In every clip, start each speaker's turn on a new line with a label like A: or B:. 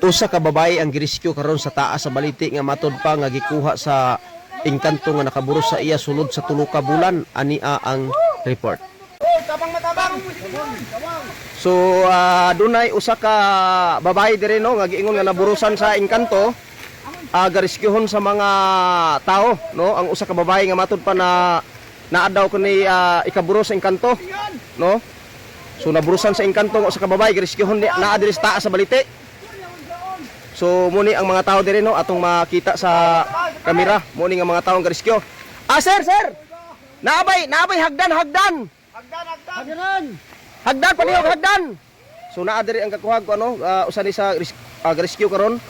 A: Usa ka babae ang girescue karon sa taas sa baliti nga matud pa nga gikuha sa engkanto nga nakaburo sa iya sulod sa tulo ka bulan. Ania ang report. So dunay usa ka babae diri no nga giingon nga naburusan sa engkanto. Garescuehon sa mga tao no, ang usa ka babae nga matud pa na naadaw kani ikaburo sa engkanto no. So naburusan sa engkanto nga usa ka babae girescuehon naa diri sa taas sa baliti. So muni ang mga tao diri no atong makita sa kamera, muni nga mga tao ang rescue. Sir, sir. Naabay hagdan. Hagdan palihog hagdan. So naa diri ang kakuhag ko ano, usa ni sa rescue karon.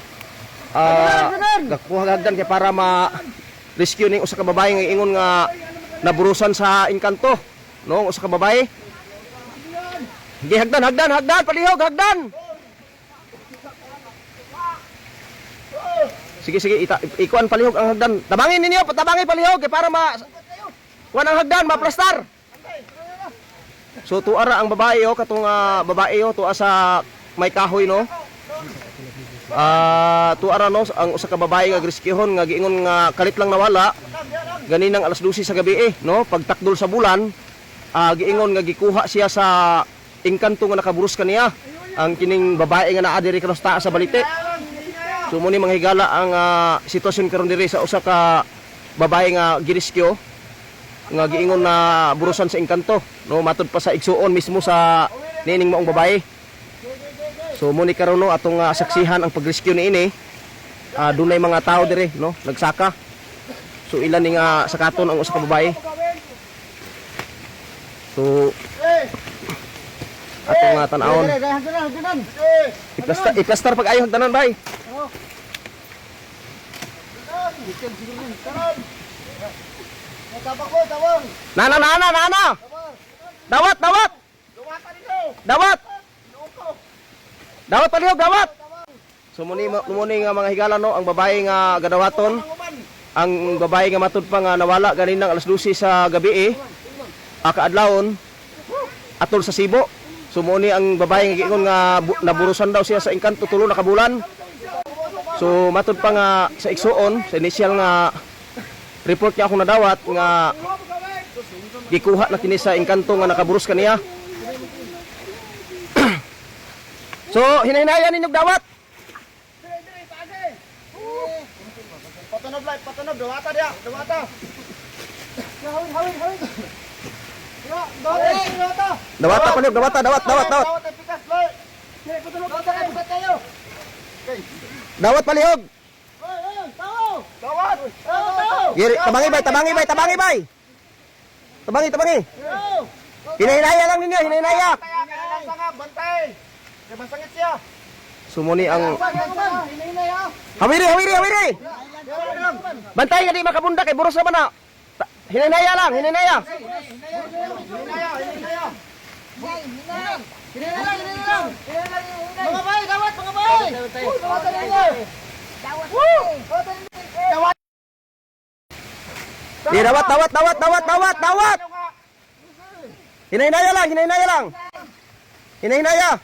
A: Kakuhag hagdan kay para ma-rescue ning usa ka babae nga ingon nga naburusan sa engkanto, no, usa ka babae. Gi hagdan palihog hagdan. Sige, ikuan palihog ang hagdan. Tabangin ninyo, patabangin palihog para kuan ang hagdan, maplastar. So tuara ang babae katong babae tuwa sa may kahoy no. Tuara no ang usa ka babae nga rescuehon nga giingon nga kalit lang nawala ganinang alas 12 sa gabi no, pagtakdol sa bulan, giingon nga gikuha siya sa engkanto nga nakaburos kaniya. Ang kining babae nga naa diri kanos taas sa balite. So muni mga higala ang sitwasyon karon diri sa usa ka babae nga girescue nga giingon na burusan sa engkanto no, matud pa sa igsuon mismo sa nining maong babae. So muni karon no atong saksihan ang pagrescue niini. Dunay mga tao diri no nagsaka. So ilan ning sakaton ang usa ka babae. So atong tan-awon. Iplastar pag ayo hagdanan bay. Na. Dawat. Dawat palihog, dawat. So muni nga mga higala no, ang babae nga gadawaton, ang babae nga matud pa nga nawala ganinang alas 12 sa gabi kaadlawon atol sa Sibo. So muni ang babae nga giingon nga naburusan daw siya sa engkanto tulo na kabulan. So matud pa nga sa igsuon, sa initial nga report niya akong nadawat nga gikuha na kini sa engkanto nga nakaburos kaniya. So hinay-hinayan ninyong dawat. Patunob dawata dia, dawata. Hawid. Dawata palihog, dawat. Dawat palihog. Dawat. Giri, tabangi bay. Tabangi. Hinay-hinaya lang ninyo, hinay-hinaya. Bantay. Masangit siya. Sumuni ang Hawiri. Bantay nga di makabunda kay buros naman na. Hinay-hinaya lang. Mga bay, dawat. Dawat. Hinay-hinaya lang. Hinay-hinaya.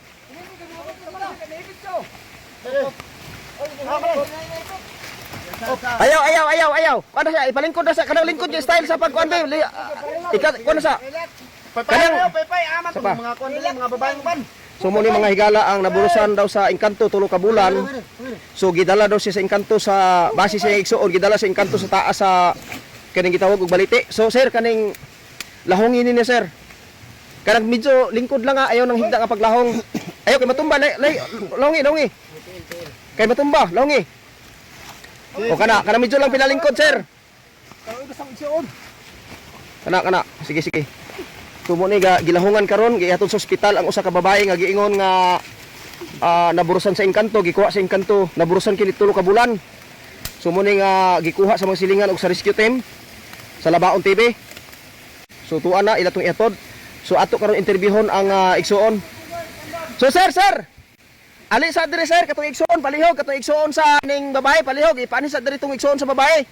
A: Ayaw. Ano siya? Ipalingkod na sa kanang lingkod yung style sa pagkuan ba? Kuan na sa. Kanang mga babaeng ban. So muni mga higala ang naburusan daw sa engkanto tulo ka bulan. So gidala daw siya sa engkanto sa base sa igsuon, gidala sa engkanto sa taas sa kaning gitawag og baliti. So sir kaning lahongin ni sir. Kanang medyo lingkod lang ayaw nang higda nga paglahong. Ayaw kay matumba longi. Kay matumba longi. O kana medyo lang pinalingkod sir. Kana. Sige. Tumo ni gilahungan karon gihatod sa ospital ang usa ka babae nga giingon nga naburusan sa engkanto, gikuha sa engkanto, naburusan kini tulo ka bulan. So mo ni nga gikuha sa mga silingan og sa rescue team sa Labaon TV. So tuwa na ila tong ihatod. So ato karon interbiehon ang igsuon. So sir. Ali sa diri sir katong igsuon palihog katong igsuon sa ning babae palihog ipani sa diri tong igsuon sa babae.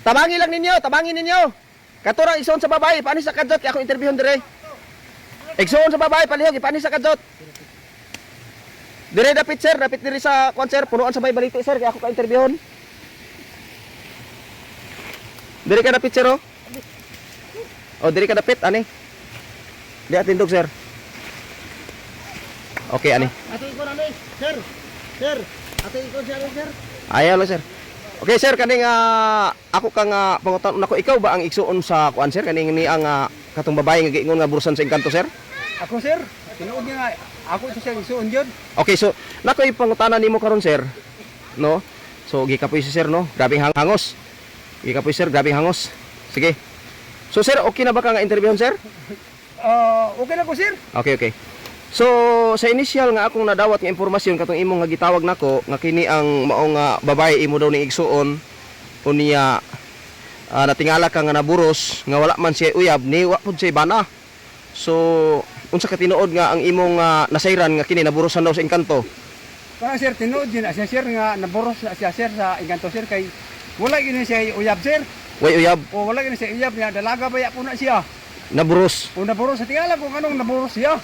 A: Tabangin ninyo. Katurang igsoon sa babae, paano sa kadjot? Kaya akong interviewon dire. Igsoon sa babae, palihog, paano sa kadjot? Dire dapit sir, dapit diri sa kuan sir, punuan sa may baliti sir, kaya ako ka-interviewon. Dire ka dapit sir oh. Oh, dire ka dapit ani. Di atindog sir. Okay ani.
B: Ato iko na sir. Sir, ato iko siya sir.
A: Ayaw lang sir. Okay sir, kaning ako kang pangutan nako, ikaw ba ang igsuon sa kuan sir, kaning ni ang katong babae nga giingon nga burusan sa Engkanto sir?
B: Ako sir, tinuod niya nga ako siya isuon jud.
A: Okay, so nako ipangutanan nimo karon sir, no? So gikapoy si sir no, grabing hangos. Gikapoy sir, grabing hangos. Sige. So sir, okay na ba ka nga interviewon sir?
B: Okay na ko sir.
A: Okay, okay. So sa initial nga akong nadawat nga impormasyon katong imong nga gitawag nako nga kini ang mao nga babae imo daw ni igsuon unya natingala ka nga naburos nga wala man siya uyab ni wa pud siya bana. So unsa ka tinuod nga ang imong nasayran nga kini naburosan daw sa Engkanto?
B: Para sir tinuod din siya sir nga naboros na siya sir sa Engkanto sir kay wala gyud siya uyab sir.
A: Way uyab.
B: O wala gyud siya uyab niya dalaga baya po na siya.
A: Naburos.
B: O naboros sa tingala kung anong naboros siya.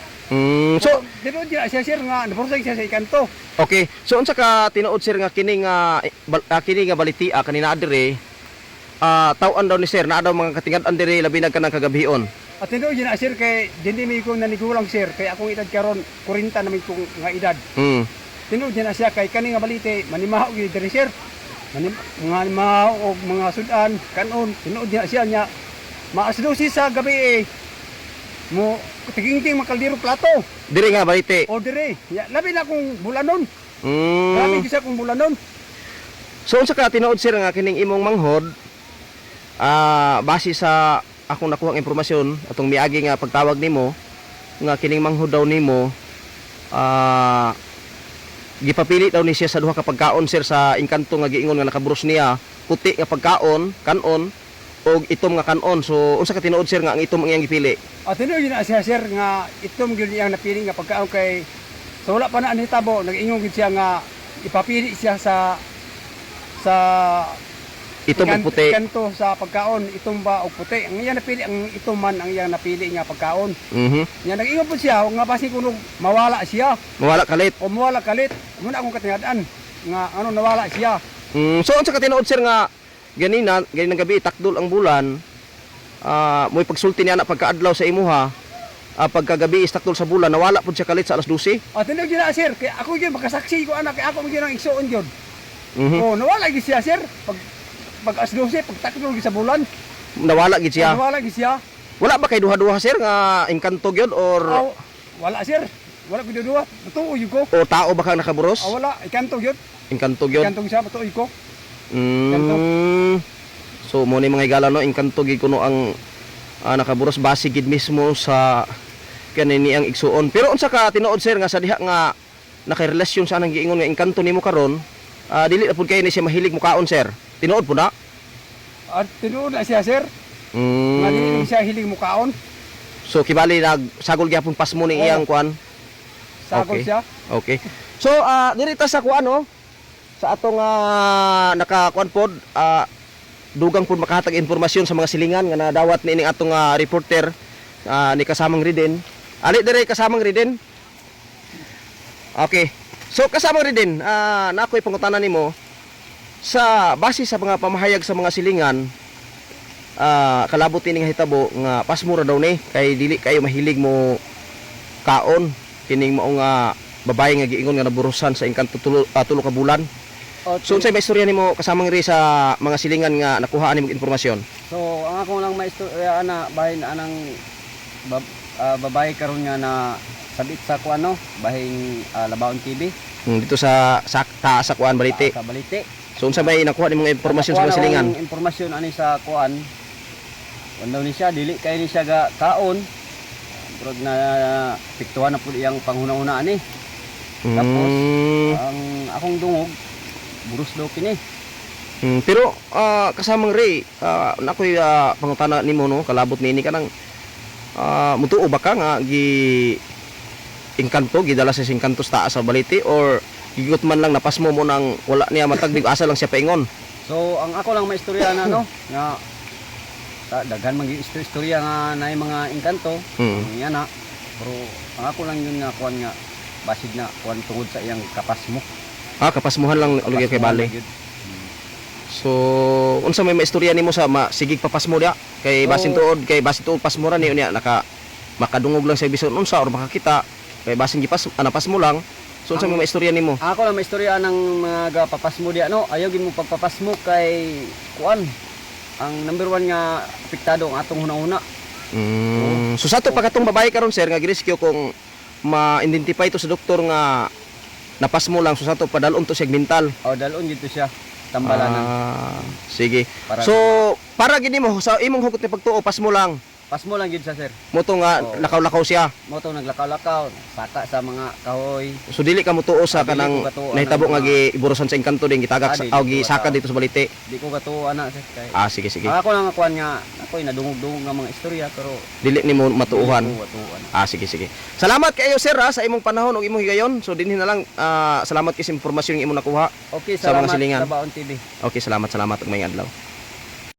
A: So
B: tinuod din siya sir nga naboros siya sa Engkanto.
A: okay. So unsa ka tinuod sir nga kini nga baliti kanina adire taw-an daw ni sir na daw mga katingad-an dire labi na kanang kagabhion.
B: At tinuod din sir kay dindi mi ko nanigulang sir kay akong edad karon 40 na mi kong nga edad. Tinuod din siya kay kani nga balite manimahaw gyud diri sir. Mga mahaw o mga sudan kanon tinuod din siya nya maasdosi sa gabi mo tigingting makaldiro plato.
A: Dire nga balite.
B: O dire, labi na kong bulanon.
A: Mm.
B: Labi gisa kong bulanon.
A: So unsa ka tinuod sir nga kining imong manghod base sa akong nakuha nga impormasyon atong miagi nga pagtawag nimo nga kining manghod daw nimo gipapili daw ni siya sa duha ka pagkaon sir sa Engkanto nga giingon nga nakaburos niya, puti nga pagkaon kanon og itom nga kanon. So unsa ka tinuod sir nga ang itom ang iyang gipili?
B: At tinuod din siya sir nga itom gyud iyang napili nga pagkaon kay sa wala pa na anitabo nag-ingon gid siya nga ipapili siya sa
A: Itom og puti.
B: Engkanto sa pagkaon itom ba og puti. Ang iyang napili ang itom man ang iyang napili nga pagkaon. Nya nag-ingon po siya nga basi kuno mawala siya.
A: Mawala kalit.
B: O mawala kalit. Muna akong katingad-an nga ano nawala siya.
A: So unsa ka tinuod sir nga ganinang gabi takdol ang bulan mo'y pagsulti niya na pagkaadlaw sa imuha pagkagabi is takdol sa bulan nawala pud siya kalit sa alas 12?
B: Tinuod din sir kay ako gyud makasaksi ko anak kay ako gyud ang igsuon gyud. O nawala gyud siya sir pag alas 12 pag takdol gyud sa bulan.
A: Nawala gid siya.
B: Nawala gyud siya.
A: Wala ba kay duha-duha sir nga Engkanto gyud or
B: wala sir. Wala gyud duha. Matuoy ko.
A: o tao ba kang nakaburos?
B: Wala, Engkanto gyud.
A: Engkanto gyud.
B: Engkanto siya matuoy ko.
A: So mo ni mga igala no Engkanto gid kuno ang nakaburos base gid mismo sa kanini ang igsuon. Pero unsa ka tinuod sir nga sa diha nga nakarelasyon sa anang giingon nga Engkanto nimo karon dili na pud kay ni siya mahilig mo kaon sir. Tinuod po na?
B: At tinuod na siya sir. Nga dili siya hilig mo kaon.
A: So kibali nagsagol gyapon pasmo ning iyang kuan.
B: Sagol siya.
A: Okay. So dirita sa kuan no sa atong nakakuan pod dugang pod makahatag impormasyon sa mga silingan nga nadawat ni ining atong reporter ni kasamang Riden. Ali dire kasamang Riden. Okay. So kasamang Riden, nakoy pangutanan nimo sa base sa mga pamahayag sa mga silingan kalabot ini nga hitabo nga pasmura daw ni kay dili kayo mahilig mo kaon kining mao nga babae nga giingon nga naburusan sa Engkanto tulo ka bulan. So unsay may istorya nimo kasamang ri sa mga silingan nga nakuha nimo impormasyon?
C: So ang ako lang maistorya ana bahin anang babae karon nga na sabit sa kuan no bahin Labaon TV.
A: Dito sa taas sa kuan balite.
C: Sa balite.
A: So unsa may nakuha nimo impormasyon sa mga silingan?
C: Impormasyon ani sa kuan. Daw ni siya dili kay ni siya ga kaon. Brog na piktuhan na pud iyang panghuna-una ani. Tapos ang akong dungog buros daw kini.
A: Pero kasamang Ray, nakoy pangutana nimo no, kalabot nini kanang mutuo ba ka nga gi Engkanto gidala sa Engkanto taas sa balite or gigot man lang napasmo mo nang wala niya matagdig asa lang siya paingon?
C: So ang ako lang maistorya na no nga daghan man istorya nga naay mga Engkanto. Yan na. Pero ang ako lang yun nga kuan nga basid na kuan tungod sa iyang kapas mo.
A: Ah, kapasmuhan lang ulit kay bali. So, unsa may maistorya nimo sa sigig papasmo dia? Kay
C: Oh.
A: basin tuod, kay basin tuod pasmo ra niyo niya makadungog lang sa bisan unsa or makakita. Kay basin gipas pasmo lang. So unsa may maistorya nimo?
C: Ako lang maistorya ng mga papas mo diya no. Ayaw gid mo pagpapas mo kay kuan. Ang number 1 nga apektado ang atong hunahuna.
A: So sa to pagkatong babae karon sir nga girescue kung ma-identify to sa doktor nga napasmo lang, so sa to padalon to siya mental.
C: O dalon dito siya tambalanan.
A: Sige.
C: Para
A: So para gini mo sa imong hugot ni pagtuo pasmo lang.
C: pas mo lang gid sa sir.
A: Mo to nga
C: Oo.
A: lakaw-lakaw siya.
C: Mo to naglakaw-lakaw, saka sa mga kahoy.
A: So dili ka mo tuo sa
C: Dili
A: kanang
C: ko katuo
A: nahitabo
C: ng
A: nga
C: mga-
A: giiburosan sa engkanto din gitagak sa
C: Dili ko
A: gisaka
C: katuo.
A: dito sa balite.
C: Di ko katuo ana sir kay.
A: Sige sige.
C: Ako lang kuan nga ako nadungog-dungog nga mga istorya pero
A: Dili nimo matuuhan.
C: Dili ko katuo ana.
A: Sige sige. Salamat kayo sir sa imong panahon ug imong higayon. So dinhi na lang salamat kay sa impormasyon nga imong nakuha.
C: Okay,
A: Sa mga
C: salamat
A: silingan.
C: sa Baon TV.
A: Okay, salamat ug may adlaw.